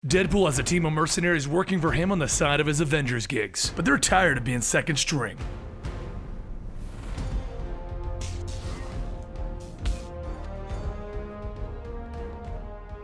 Deadpool has a team of mercenaries working for him on the side of his Avengers gigs, but they're tired of being second string.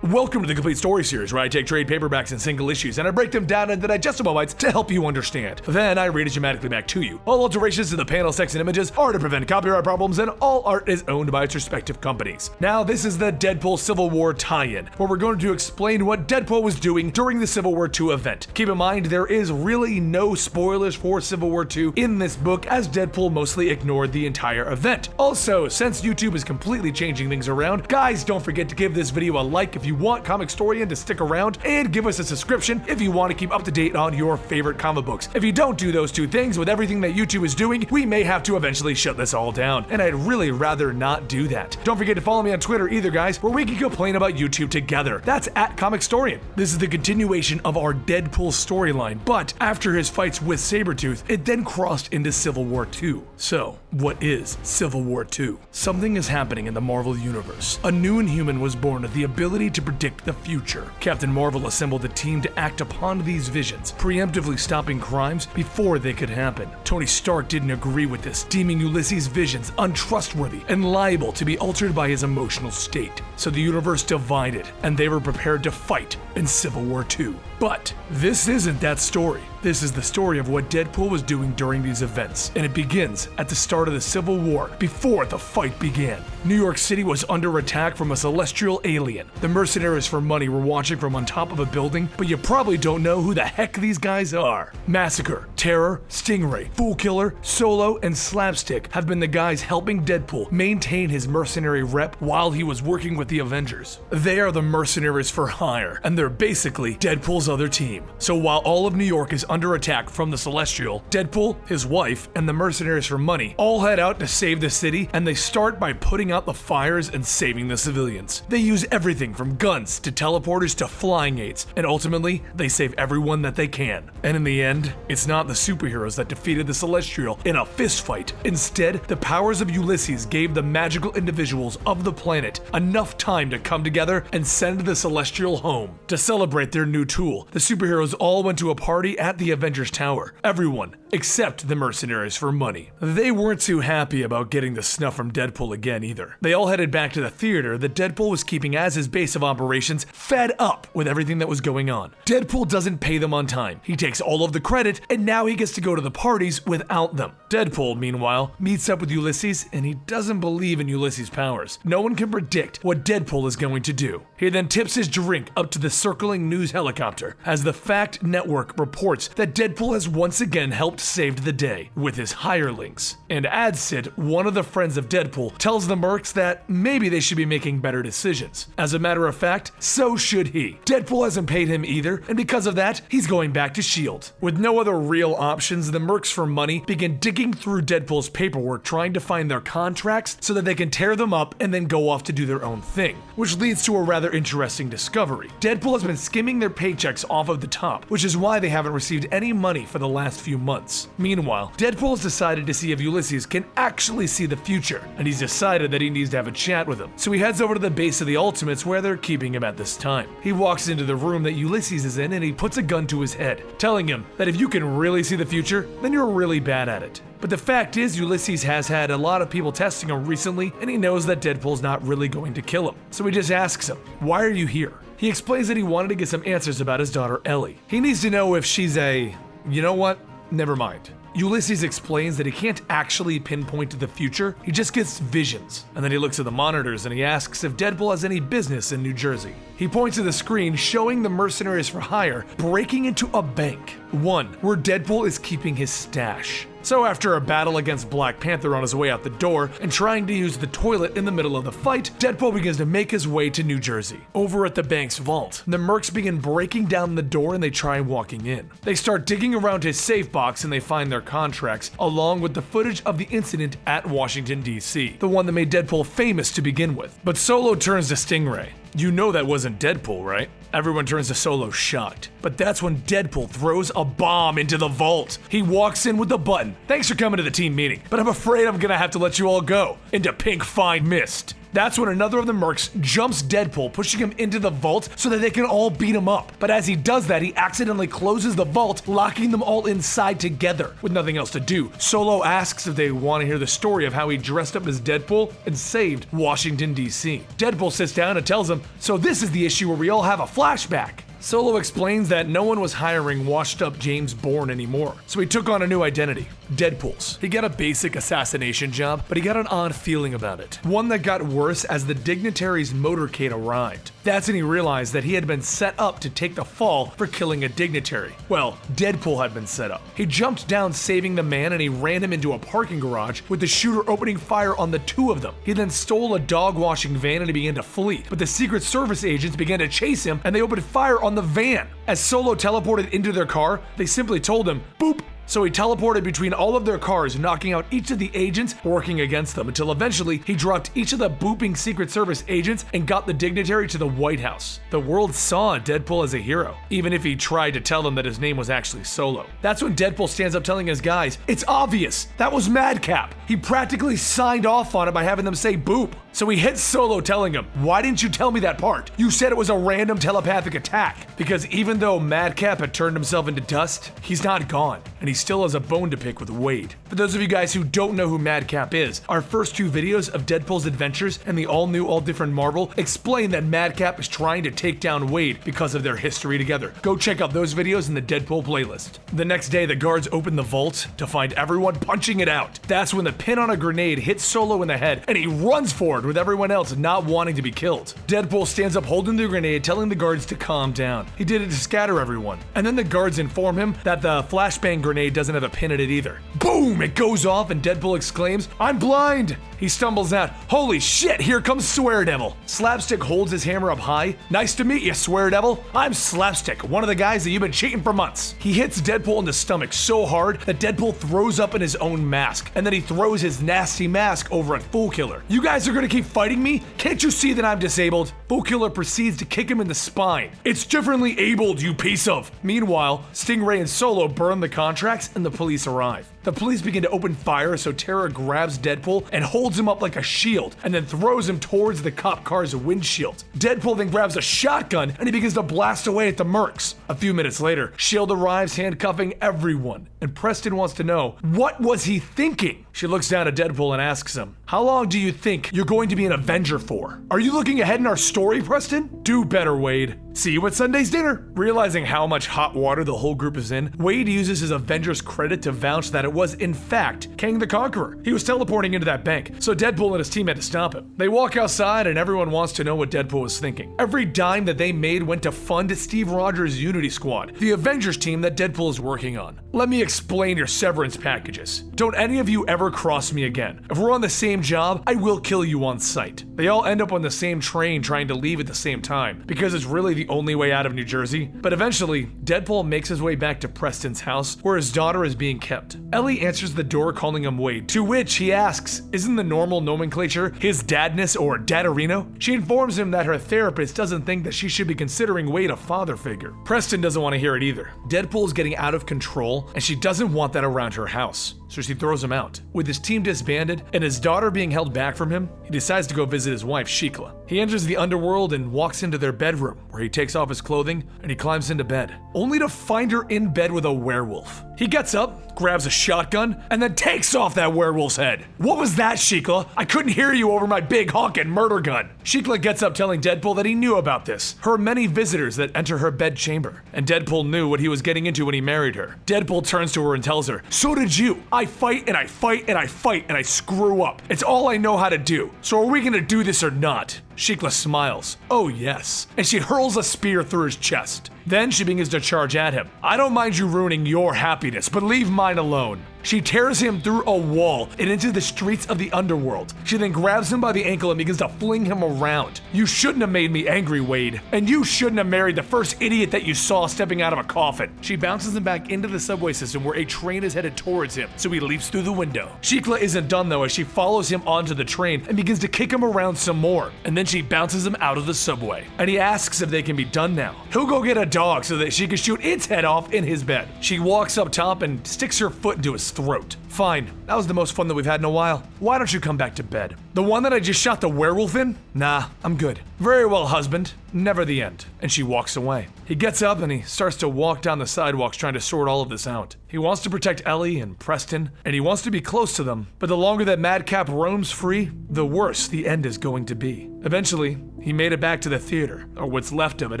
Welcome to the Complete Story Series, where I take trade paperbacks and single issues and I break them down into digestible bites to help you understand. Then I read it dramatically back to you. All alterations to the panel, text, and images are to prevent copyright problems, and all art is owned by its respective companies. Now, this is the Deadpool Civil War tie-in, where we're going to explain what Deadpool was doing during the Civil War II event. Keep in mind, there is really no spoilers for Civil War II in this book, as Deadpool mostly ignored the entire event. Also, since YouTube is completely changing things around, guys, don't forget to give this video a like if you want Comicstorian to stick around, and give us a subscription if you want to keep up to date on your favorite comic books. If you don't do those two things with everything that YouTube is doing, we may have to eventually shut this all down, and I'd really rather not do that. Don't forget to follow me on Twitter either, guys, where we can complain about YouTube together. That's at Comicstorian. This is the continuation of our Deadpool storyline, but after his fights with Sabretooth, it then crossed into Civil War II. So, what is Civil War II? Something is happening in the Marvel Universe. A new Inhuman was born with the ability to predict the future. Captain Marvel assembled a team to act upon these visions, preemptively stopping crimes before they could happen. Tony Stark didn't agree with this, deeming Ulysses' visions untrustworthy and liable to be altered by his emotional state. So the universe divided, and they were prepared to fight in Civil War II. But this isn't that story. This is the story of what Deadpool was doing during these events, and it begins at the start of the Civil War, before the fight began. New York City was under attack from a celestial alien. The mercenaries for money were watching from on top of a building, but you probably don't know who the heck these guys are. Massacre, Terror, Stingray, Fool Killer, Solo, and Slapstick have been the guys helping Deadpool maintain his mercenary rep while he was working with the Avengers. They are the mercenaries for hire, and they're basically Deadpool's other team. So while all of New York is under attack from the Celestial, Deadpool, his wife, and the mercenaries for money all head out to save the city, and they start by putting out the fires and saving the civilians. They use everything from guns to teleporters to flying aids, and ultimately, they save everyone that they can. And in the end, it's not the superheroes that defeated the Celestial in a fist fight. Instead, the powers of Ulysses gave the magical individuals of the planet enough time to come together and send the Celestial home. To celebrate their new tool, the superheroes all went to a party at the Avengers Tower. Everyone, except the mercenaries for money. They weren't too happy about getting the snuff from Deadpool again either. They all headed back to the theater that Deadpool was keeping as his base of operations, fed up with everything that was going on. Deadpool doesn't pay them on time. He takes all of the credit, and now he gets to go to the parties without them. Deadpool, meanwhile, meets up with Ulysses, and he doesn't believe in Ulysses' powers. No one can predict what Deadpool is going to do. He then tips his drink up to the circling news helicopter as the Fact Network reports that Deadpool has once again helped save the day with his hirelings. And Adsit, one of the friends of Deadpool, tells the Mercs that maybe they should be making better decisions. As a matter of fact, so should he. Deadpool hasn't paid him either, and because of that, he's going back to S.H.I.E.L.D. With no other real options, the Mercs for money begin digging through Deadpool's paperwork, trying to find their contracts so that they can tear them up and then go off to do their own thing, which leads to a rather interesting discovery. Deadpool has been skimming their paychecks off of the top, which is why they haven't received any money for the last few months. Meanwhile, Deadpool has decided to see if Ulysses can actually see the future, and he's decided that he needs to have a chat with him. So he heads over to the base of the Ultimates where they're keeping him at this time. He walks into the room that Ulysses is in and he puts a gun to his head, telling him that if you can really see the future, then you're really bad at it. But the fact is, Ulysses has had a lot of people testing him recently, and he knows that Deadpool's not really going to kill him. So he just asks him, "Why are you here?" He explains that he wanted to get some answers about his daughter Ellie. He needs to know if she's you know what? Never mind. Ulysses explains that he can't actually pinpoint to the future, he just gets visions. And then he looks at the monitors and he asks if Deadpool has any business in New Jersey. He points to the screen showing the mercenaries for hire breaking into a bank, one where Deadpool is keeping his stash. So after a battle against Black Panther on his way out the door and trying to use the toilet in the middle of the fight, Deadpool begins to make his way to New Jersey. Over at the bank's vault, the Mercs begin breaking down the door and they try walking in. They start digging around his safe box and they find their contracts, along with the footage of the incident at Washington, D.C., the one that made Deadpool famous to begin with. But Solo turns to Stingray. "You know that wasn't Deadpool, right?" Everyone turns to Solo shocked. But that's when Deadpool throws a bomb into the vault. He walks in with the button. "Thanks for coming to the team meeting, but I'm afraid I'm gonna have to let you all go into pink fine mist." That's when another of the mercs jumps Deadpool, pushing him into the vault so that they can all beat him up. But as he does that, he accidentally closes the vault, locking them all inside together. With nothing else to do, Solo asks if they want to hear the story of how he dressed up as Deadpool and saved Washington, D.C. Deadpool sits down and tells him, so this is the issue where we all have a flashback. Solo explains that no one was hiring washed-up James Bourne anymore, so he took on a new identity, Deadpool's. He got a basic assassination job, but he got an odd feeling about it. One that got worse as the dignitary's motorcade arrived. That's when he realized that he had been set up to take the fall for killing a dignitary. Well, Deadpool had been set up. He jumped down saving the man and he ran him into a parking garage with the shooter opening fire on the two of them. He then stole a dog washing van and he began to flee, but the Secret Service agents began to chase him and they opened fire on the van. As Solo teleported into their car, they simply told him, boop. So he teleported between all of their cars, knocking out each of the agents working against them until eventually he dropped each of the booping Secret Service agents and got the dignitary to the White House. The world saw Deadpool as a hero, even if he tried to tell them that his name was actually Solo. That's when Deadpool stands up telling his guys, it's obvious, that was Madcap. He practically signed off on it by having them say boop. So he hits Solo telling him, why didn't you tell me that part? You said it was a random telepathic attack. Because even though Madcap had turned himself into dust, he's not gone, and he still has a bone to pick with Wade. For those of you guys who don't know who Madcap is, our first two videos of Deadpool's adventures and the all-new, all-different Marvel explain that Madcap is trying to take down Wade because of their history together. Go check out those videos in the Deadpool playlist. The next day, the guards open the vault to find everyone punching it out. That's when the pin on a grenade hits Solo in the head, and he runs for it with everyone else not wanting to be killed. Deadpool stands up holding the grenade, telling the guards to calm down. He did it to scatter everyone. And then the guards inform him that the flashbang grenade doesn't have a pin in it either. Boom! It goes off and Deadpool exclaims, I'm blind! He stumbles out, holy shit, here comes Swear Devil. Slapstick holds his hammer up high. Nice to meet you, Swear Devil. I'm Slapstick, one of the guys that you've been cheating for months. He hits Deadpool in the stomach so hard that Deadpool throws up in his own mask, and then he throws his nasty mask over at Fool Killer. You guys are gonna keep fighting me? Can't you see that I'm disabled? Fool Killer proceeds to kick him in the spine. It's differently abled, you piece of. Meanwhile, Stingray and Solo burn the contracts and the police arrive. The police begin to open fire, so Terra grabs Deadpool and holds him up like a shield, and then throws him towards the cop car's windshield. Deadpool then grabs a shotgun and he begins to blast away at the mercs. A few minutes later, S.H.I.E.L.D. arrives handcuffing everyone, and Preston wants to know, what was he thinking? She looks down at Deadpool and asks him, how long do you think you're going to be an Avenger for? Are you looking ahead in our story, Preston? Do better, Wade. See you at Sunday's dinner. Realizing how much hot water the whole group is in, Wade uses his Avengers credit to vouch that it was, in fact, Kang the Conqueror. He was teleporting into that bank, so Deadpool and his team had to stop him. They walk outside and everyone wants to know what Deadpool was thinking. Every dime that they made went to fund Steve Rogers' Unity Squad, the Avengers team that Deadpool is working on. Let me explain your severance packages. Don't any of you ever cross me again. If we're on the same job, I will kill you on sight. They all end up on the same train trying to leave at the same time, because it's really the only way out of New Jersey. But eventually, Deadpool makes his way back to Preston's house, where his daughter is being kept. Ellie answers the door calling him Wade, to which he asks, isn't the normal nomenclature his dadness or dadarino? She informs him that her therapist doesn't think that she should be considering Wade a father figure. Preston doesn't want to hear it either. Deadpool is getting out of control, and she doesn't want that around her house, so she throws him out. With his team disbanded and his daughter being held back from him, he decides to go visit his wife, Shikla. He enters the underworld and walks into their bedroom, where he takes off his clothing and he climbs into bed, only to find her in bed with a werewolf. He gets up, grabs a shotgun, and then takes off that werewolf's head. What was that, Shikla? I couldn't hear you over my big honkin' murder gun. Shikla gets up telling Deadpool that he knew about this, her many visitors that enter her bed chamber, and Deadpool knew what he was getting into when he married her. Deadpool turns to her and tells her, so did you. I fight and I fight and I fight and I screw up. It's all I know how to do. So are we gonna do this or not? Shikla smiles. Oh yes. And she hurls a spear through his chest. Then she begins to charge at him. I don't mind you ruining your happiness, but leave mine alone. She tears him through a wall and into the streets of the underworld. She then grabs him by the ankle and begins to fling him around. You shouldn't have made me angry, Wade. And you shouldn't have married the first idiot that you saw stepping out of a coffin. She bounces him back into the subway system where a train is headed towards him, so he leaps through the window. Shikla isn't done though, as she follows him onto the train and begins to kick him around some more. And then she bounces him out of the subway. And he asks if they can be done now. He'll go get a dog so that she can shoot its head off in his bed. She walks up top and sticks her foot into his his throat. Fine, that was the most fun that we've had in a while. Why don't you come back to bed? The one that I just shot the werewolf in? Nah, I'm good. Very well, husband. Never the end. And she walks away. He gets up and he starts to walk down the sidewalks trying to sort all of this out. He wants to protect Ellie and Preston, and he wants to be close to them, but the longer that Madcap roams free, the worse the end is going to be. Eventually, he made it back to the theater, or what's left of it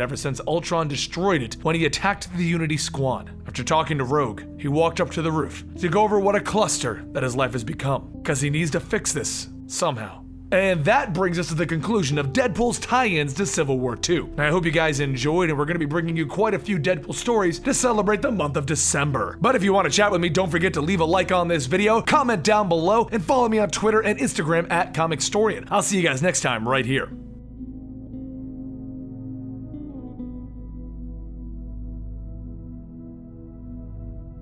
ever since Ultron destroyed it when he attacked the Unity Squad. After talking to Rogue, he walked up to the roof to go over what a cluster that his life has become, because he needs to fix this somehow. And that brings us to the conclusion of Deadpool's tie-ins to Civil War II. I hope you guys enjoyed, and we're going to be bringing you quite a few Deadpool stories to celebrate the month of December. But if you want to chat with me, don't forget to leave a like on this video, comment down below, and follow me on Twitter and Instagram at Comicstorian. I'll see you guys next time right here.